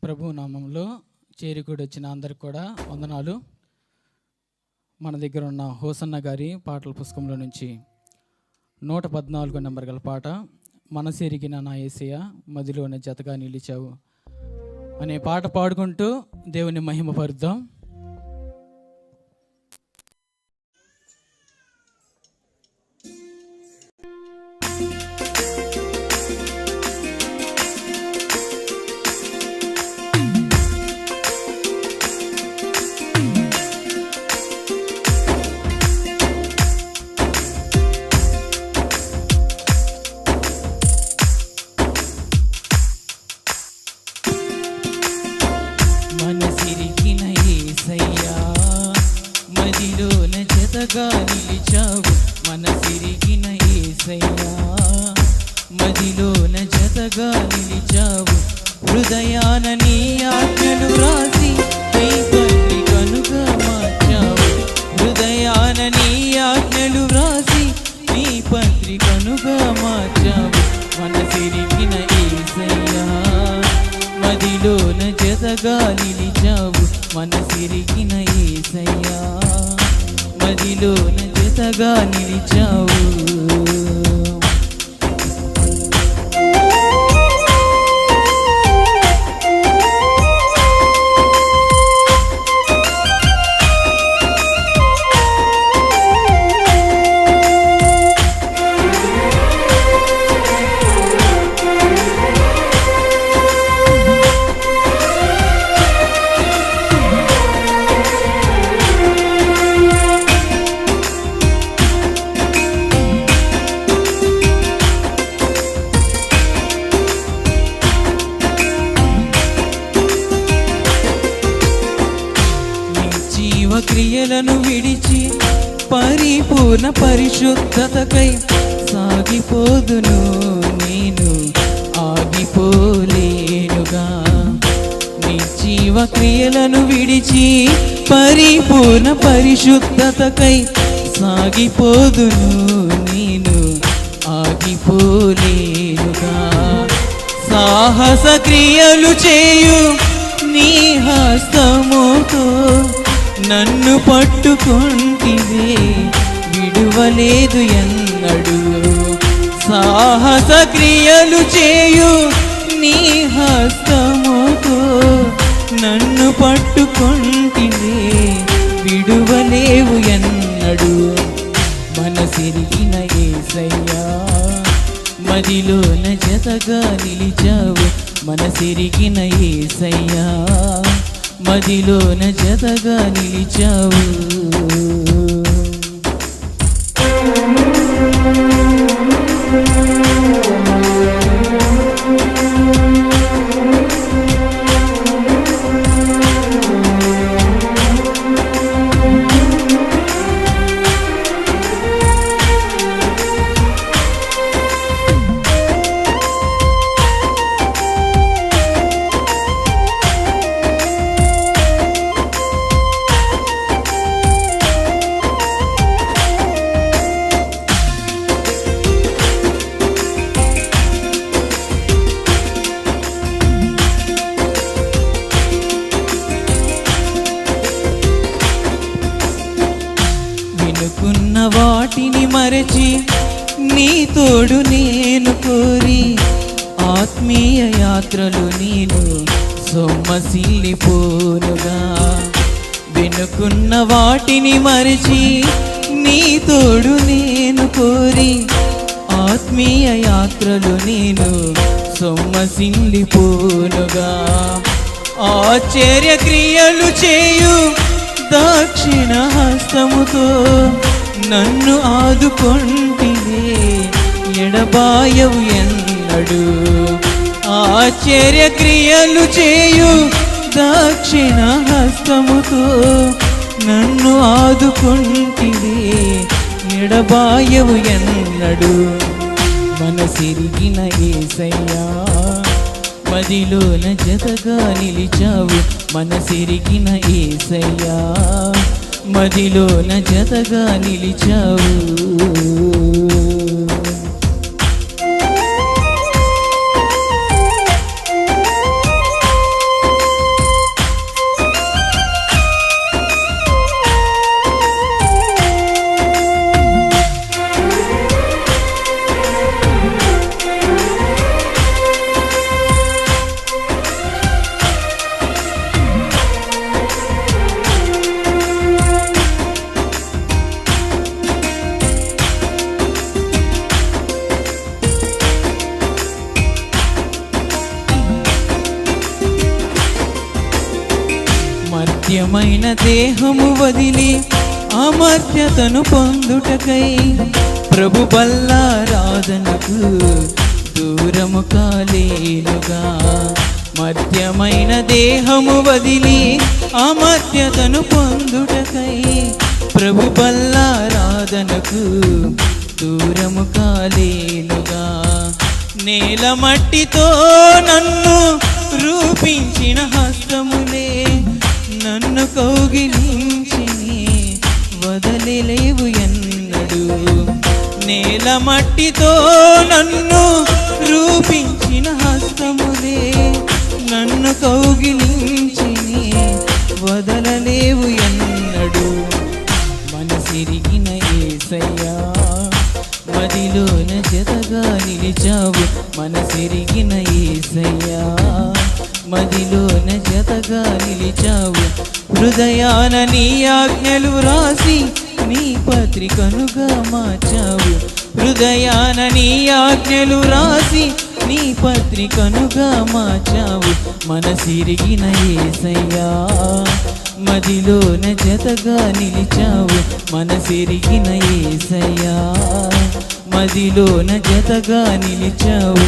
ప్రభు నామంలో చేరికూడి వచ్చిన అందరికి కూడా వందనాలు. మన దగ్గర ఉన్న హోసన్న గారి పాటల పుస్తకంలో నుంచి 114 నెంబర్ గల పాట, మనసిరిగిన నా యేసయ్య మదిలోనే జతగా నిలిచావు అనే పాట పాడుకుంటూ దేవుని మహిమపరుద్దాం. మనసిరిగిన యేసయ్యా మదిలోన జతగా నిలిచావు, మనసిరిగిన యేసయ్యా మదిలోన జతగా నిలిచావు. హృదయాన నీ ఆజ్ఞలు రాసి నీ పత్రికనుగా మార్చావు, హృదయాన నీ ఆజ్ఞలు రాసి నీ పత్రికనుగా మార్చావు. మనసిరిగిన యేసయ్యా మదిలోన జతగా నిలిచావు, మనసిరిగిన యేసయ్యా మదిలోన జతగా నిలిచావు. క్రియలను విడిచి పరిపూర్ణ పరిశుద్ధతకై సాగిపోదును, నేను ఆగిపోలేనుగా. నీ జీవ క్రియలను విడిచి పరిపూర్ణ పరిశుద్ధతకై సాగిపోదును, నేను ఆగిపోలేనుగా. సాహస క్రియలు చేయు నీ హస్తముతో నన్ను పట్టుకుంటివే, విడువలేదు ఎన్నడు. సాహస క్రియలు చేయు నీ హస్తముతో నన్ను పట్టుకుంటివే, విడువలేవు ఎన్నడు. మనసిరిగిన యేసయ్యా మదిలోన జతగా నిలిచావు, మనసిరిగిన యేసయ్యా మదిలోన జతగా నిలిచావు. వినుకున్న వాటిని మరచి నీ తోడు నేను కోరి, ఆత్మీయ యాత్రలు నేను సొమ్మసిల్లిపోనుగా. వినుకున్న వాటిని మరచి నీ తోడు నేను కోరి, ఆత్మీయ యాత్రలు నేను సొమ్మసిల్లిపోనుగా. ఆశ్చర్య క్రియలు చేయు దక్షిణ హస్తముతో నన్ను ఆదుకొంటివే, ఎడబాయవు ఎన్నడు. ఆశ్చర్య క్రియలు చేయు దక్షిణ హస్తముతో నన్ను ఆదుకొంటివే, ఎడబాయవు ఎన్నడు. మనసిరిగిన యేసయ్యా మదిలోన జతగా నిలిచావు, మనసిరిగిన యేసయ్యా మదిలోన జతగా నిలిచావు. మర్త్యమైన దేహము వదిలి అమర్త్యతను పొందుటకై ప్రభు బల్లారాధనకు దూరము కాలేనుగా. మర్త్యమైన దేహము వదిలి అమర్త్యతను పొందుటకై ప్రభు బల్లారాధనకు దూరము కాలేనుగా. నేల మట్టితో నన్ను రూపించిన హస్తములే నన్ను కౌగిలించి వదలలేవు ఎన్నడు. నేల మట్టితో నన్ను రూపించిన హస్తములే నన్ను కౌగిలించి వదలలేవు ఎన్నడు. మనసిరిగిన యేసయ్యా మదిలోన జతగా నిలిచావు. మనసిరిగిన యేసయ్యా మదిలోన జతగా నిలిచావు. హృదయాన నీ ఆజ్ఞలు రాసి నీ పత్రికనుగా మార్చావు. హృదయాన నీ ఆజ్ఞలు రాసి నీ పత్రికనుగా మార్చావు. మనసిరిగిన యేసయ్యా మదిలోన జతగా నిలిచావు. మనసిరిగిన యేసయ్యా మదిలోన జతగా నిలిచావు.